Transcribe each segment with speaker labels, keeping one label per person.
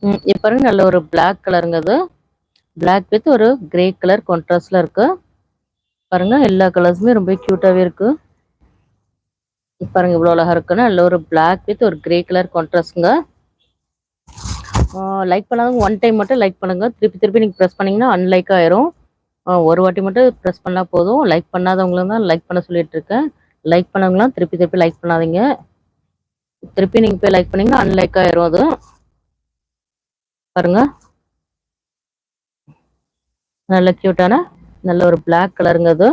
Speaker 1: இப்போ பாருங்க நல்ல ஒரு Black கலருங்க அது. Black வித் ஒரு கிரே கலர் கான்ட்ராஸ்ட்ல இருக்கு. பாருங்க எல்லா கலர்ஸுமே ரொம்ப கியூட்டாவே இருக்கு. பாருங்க இவ்வளோ அழகா இருக்குன்னு. நல்ல ஒரு Black வித் ஒரு கிரே கலர் கான்ட்ராஸ்ட்ங்க. லைக் பண்ணாதவங்க ஒன் டைம் மட்டும் லைக் பண்ணுங்க. திருப்பி திருப்பி நீங்க பிரஸ் பண்ணீங்கன்னா அன்லைக் ஆயிரும். ஒரு வாட்டி மட்டும் பிரஸ் பண்ணா போதும். லைக் பண்ணாதவங்களும் தான் லைக் பண்ண சொல்லிட்டு இருக்கேன். லைக் பண்ணவங்களாம் திருப்பி திருப்பி லைக் பண்ணாதீங்க. திருப்பி நீங்க போய் லைக் பண்ணீங்கன்னா அன்லைக் ஆயிரும் அது. பாருங்க நல்ல கியூட்டான நல்ல ஒரு Black கலருங்க அது.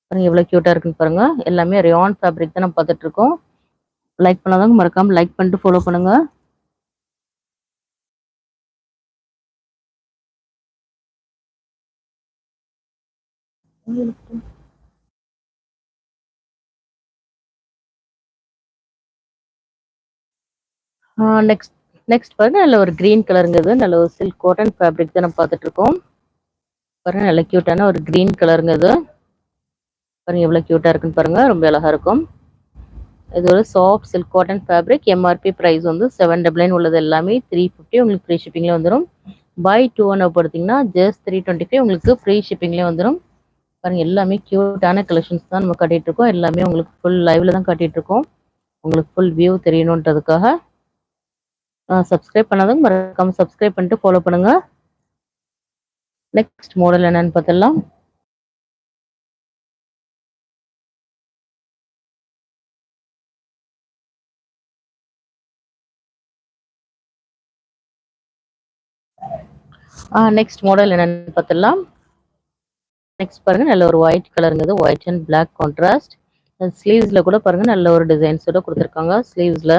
Speaker 1: பாருங்க எவ்வளோ கியூட்டா இருக்குன்னு பாருங்க. எல்லாமே ரயான் ஃபேப்ரிக் தான் நம்ம பார்த்துட்டு இருக்கோம். லைக் பண்ணாதவங்க மறக்காம லைக் பண்ணிட்டு ஃபாலோ பண்ணுங்க. நெக்ஸ்ட் நெக்ஸ்ட் பாருங்க நல்ல ஒரு கிரீன் கலருங்க இது. நல்ல ஒரு சில்க் காட்டன் ஃபேப்ரிக் தான் நம்ம பார்த்துட்டு இருக்கோம். பாருங்க நல்ல கியூட்டான ஒரு கிரீன் கலருங்க இது. பாருங்க எவ்வளோ கியூட்டா இருக்குன்னு பாருங்க. ரொம்ப அழகா இருக்கும். இது ஒரு soft silk cotton fabric. MRP price வந்து 799 உள்ளது எல்லாமே 350 உங்களுக்கு ஃப்ரீ ஷிப்பிங்ல வந்துடும். பை 2 ஒன் பார்த்தீங்கன்னா ஜஸ்ட் 325 உங்களுக்கு ஃப்ரீ ஷிப்பிங்லேயே வந்துடும். பாருங்க எல்லாமே கியூட்டான கலெக்ஷன்ஸ் தான் நம்ம காட்டிட்டு இருக்கோம். எல்லாமே உங்களுக்கு ஃபுல் லைவ்ல தான் காட்டிட்டு இருக்கோம். உங்களுக்கு ஃபுல் வியூ தெரியணுன்றதுக்காக சப்ஸ்கிரைப் பண்ணாதவங்க மறக்காம சப்ஸ்கிரைப் பண்ணிட்டு ஃபாலோ பண்ணுங்க. நெக்ஸ்ட் மாடல் என்னன்னு பார்த்தலாம். நெக்ஸ்ட் மாடல் என்னன்னு பார்த்தலாம். நெக்ஸ்ட் பாருங்க நல்ல ஒரு ஒயிட் கலருங்கிறது ஒயிட் அண்ட் Black கான்ட்ராஸ்ட். ஸ்லீவ்ஸ்ல கூட பாருங்க நல்ல ஒரு டிசைன்ஸோட கொடுத்துருக்காங்க. ஸ்லீவ்ஸ்ல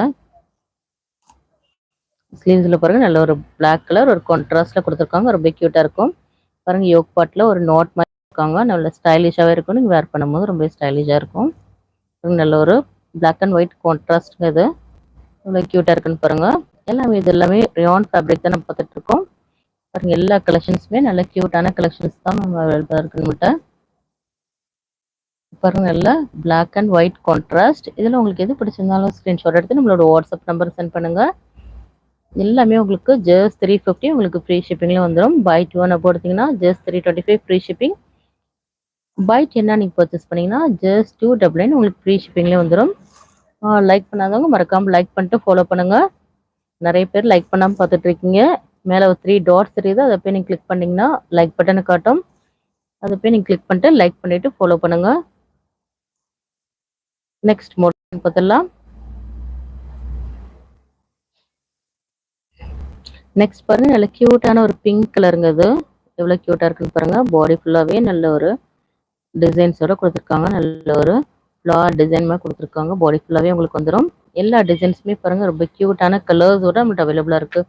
Speaker 1: பாருங்க நல்ல ஒரு Black கலர் ஒரு கான்ட்ராஸ்ட்ல கொடுத்துருக்காங்க. ரொம்ப கியூட்டா இருக்கும். பாருங்க யோக் பார்ட்ல ஒரு நாட் மாதிரி இருக்காங்க. நல்ல ஸ்டைலிஷாவே இருக்கும். நீங்க வேர் பண்ணும்போது ரொம்ப ஸ்டைலிஷா இருக்கும். நல்ல ஒரு Black அண்ட் ஒயிட் கான்ட்ராஸ்ட்ங்க இது. ரொம்ப கியூட்டா இருக்குன்னு பாருங்க. எல்லாமே இது எல்லாமே ரயான் ஃபேப்ரிக் தான் நம்ம பார்த்துட்டு இருக்கோம். பாருங்க எல்லா கலெக்ஷன்ஸுமே நல்ல கியூட்டான கலெக்ஷன்ஸ் தான் நம்ம அவைலபிளா இருக்கு நம்மகிட்ட. பாருங்க நல்ல Black அண்ட் ஒயிட் கான்ட்ராஸ்ட். இதுல உங்களுக்கு எது பிடிச்சிருந்தாலும் ஸ்கிரீன்ஷாட் எடுத்து நம்மளோட வாட்ஸ்அப் நம்பர் சென்ட் பண்ணுங்க. எல்லாமே உங்களுக்கு ஜஸ்ட் 350 உங்களுக்கு ஃப்ரீ ஷிப்பிங்ல வந்துடும். பை 2 ஒன் போடுத்தீங்கன்னா ஜஸ்ட் 325 ஃப்ரீ ஷிப்பிங். பை 10 நீங்க பர்ச்சேஸ் பண்ணீங்கன்னா ஜஸ்ட் 299 உங்களுக்கு ஃப்ரீ ஷிப்பிங்ல வந்துடும். லைக் பண்ணாதவங்க மறக்காம லைக் பண்ணிட்டு ஃபாலோ பண்ணுங்க. நிறைய பேர் லைக் பண்ணாம பார்த்துட்டு இருக்கீங்க. மேலே ஒரு 3 டாட்ஸ் தெரியுது. அதை போய் நீங்கள் கிளிக் பண்ணீங்கன்னா லைக் பட்டனை காட்டும். அதை போய் நீங்கள் கிளிக் பண்ணிட்டு லைக் பண்ணிட்டு ஃபாலோ பண்ணுங்க. நெக்ஸ்ட் மாடல் பார்த்தலாம். நெக்ஸ்ட் பாருங்க நல்ல கியூட்டான ஒரு பிங்க் கலருங்க இது. எவ்வளோ கியூட்டா இருக்குன்னு பாருங்க. பாடி ஃபுல்லாகவே நல்ல ஒரு டிசைன்ஸோட கொடுத்துருக்காங்க. நல்ல ஒரு ஃப்ளார் டிசைன் மாதிரி கொடுத்துருக்காங்க. பாடி ஃபுல்லாகவே உங்களுக்கு வந்துடும். எல்லா டிசைன்ஸுமே பாருங்க ரொம்ப கியூட்டான கலர்ஸோட நம்மகிட்ட அவைலபிளாக இருக்கு.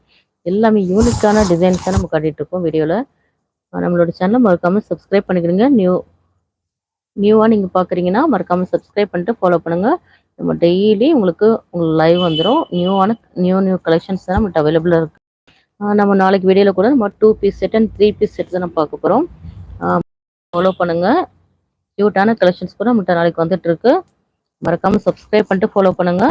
Speaker 1: எல்லாமே யூனிக்கான டிசைன்ஸ் தான் நம்ம காட்டிட்டு இருக்கோம் வீடியோவில். நம்மளோட சேனலை மறக்காம சப்ஸ்கிரைப் பண்ணிக்கிறீங்க. நியூவாக நீங்கள் பார்க்குறீங்கன்னா மறக்காம சப்ஸ்கிரைப் பண்ணிட்டு ஃபாலோ பண்ணுங்க. நம்ம டெய்லி உங்களுக்கு லைவ் வந்துடும். நியூ கலெக்ஷன்ஸ் தான் நம்மகிட்ட அவைலபிளாக இருக்கு. நம்ம நாளைக்கு வீடியோவில் கூட நம்ம 2 piece set and 3 piece set தான் நம்ம பார்க்க போகிறோம். ஃபாலோ பண்ணுங்க. கியூட்டான கலெக்ஷன்ஸ் கூட நம்மகிட்ட நாளைக்கு வந்துட்டு இருக்கு. மறக்காம சப்ஸ்கிரைப் பண்ணிட்டு ஃபாலோ பண்ணுங்க.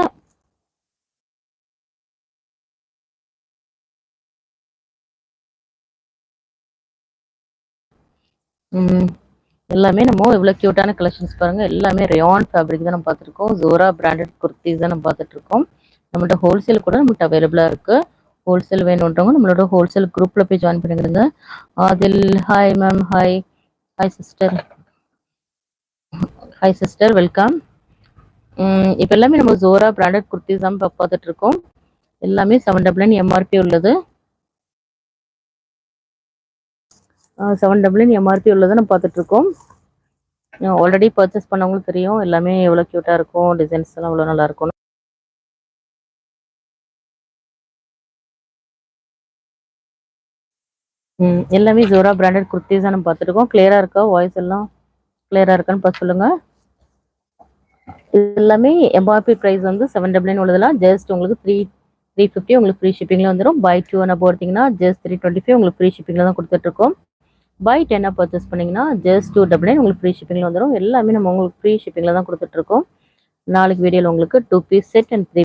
Speaker 1: எல்லாமே நம்ம இவ்வளோ கியூட்டான கலெக்ஷன்ஸ் பாருங்க. எல்லாமே ரயான் ஃபேப்ரிக் தான் நம்ம பார்த்துருக்கோம். ஜோரா பிராண்டட் குர்த்திஸ் தான் நம்ம பார்த்துட்டு இருக்கோம். நம்மள்ட்ட ஹோல்சேல் கூட நம்மகிட்ட அவைலபிளாக இருக்கு. ஹோல்சேல் வேணுன்றவங்க நம்மளோட ஹோல்சேல் குரூப்ல போய் ஜாயின் பண்ணிக்கிடுங்க. Aadil hi ma'am. Hi sister welcome. இப்போ எல்லாமே நம்ம ஜோரா பிராண்டட் குர்த்திஸ் தான் பார்த்துட்டு இருக்கோம். எல்லாமே 799 எம்ஆர்பி உள்ளது. 799 எம்ஆர்பி உள்ளதை நம்ம பார்த்துட்டு இருக்கோம். ஆல்ரெடி பர்ச்சேஸ் பண்ணவங்களுக்கு தெரியும் எல்லாமே எவ்வளோ கியூட்டா இருக்கும். டிசைன்ஸ் எல்லாம் எவ்வளோ நல்லா இருக்கும். எல்லாமே ஜோரா பிராண்டட் குர்த்திஸ் தான் நம்ம பார்த்துட்டு இருக்கோம். கிளியரா இருக்கா? வாய்ஸ் எல்லாம் கிளியரா இருக்கான்னு பார்த்து சொல்லுங்க. எல்லாமே எம்ஆர்பி பிரைஸ் வந்து 799 உள்ளதெல்லாம் ஜஸ்ட் உங்களுக்கு 350 உங்களுக்கு ஃப்ரீ ஷிப்பிங்ல வந்துடும். பை 2 ஒன் போடுத்தீங்கன்னா ஜஸ்ட் 325 உங்களுக்கு ஃப்ரீ ஷிப்பிங்ல தான் கொடுத்துட்டு இருக்கோம். பை 10 பர்ச்சேஸ் பண்ணீங்கன்னா ஜஸ்ட் 299 உங்களுக்கு ஃப்ரீ ஷிப்பிங்ல வந்துடும். எல்லாமே நம்ம உங்களுக்கு ஃப்ரீ ஷிப்பிங்ல தான் கொடுத்துட்டு இருக்கோம். நாளைக்கு வீடியோவில் உங்களுக்கு 2 பீஸ் செட் அண்ட் 3